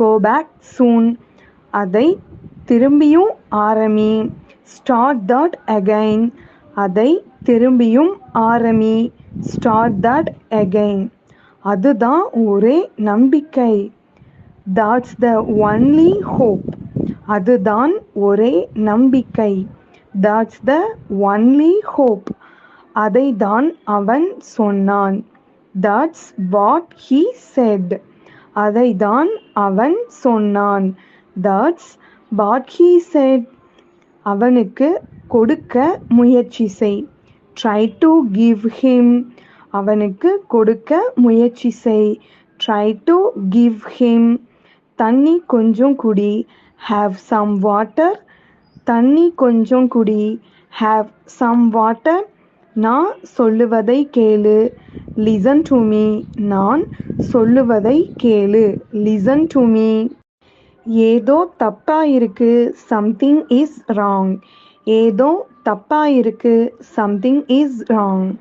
go back soon. அதை திரும்பியும் ஆரம்பி. Start that again. அதை திரும்பியும் ஆரம்பி. Start that again. அதுதான் ஒரே நம்பிக்கை. That's the only hope. அதுதான் ஒரே நம்பிக்கை. That's the only hope. அதைதான் அவன் சொன்னான். That's what he said. அதைதான் அவன் சொன்னான். That's what he said. அவனுக்கு கொடுக்க முயற்சி செய். Try to give him. அவனுக்கு கொடுக்க முயற்சி செய். Try to give him. தண்ணி கொஞ்சம் குடி. Have some water. தண்ணி கொஞ்சம் குடி. Have some water. நான் சொல்லுவதை கேளு. Listen to me. நான் சொல்லுவதை கேளு. Listen to me. ஏதோ தப்பா இருக்கு. Something is wrong. ஏதோ தப்பா இருக்கு. Something is wrong.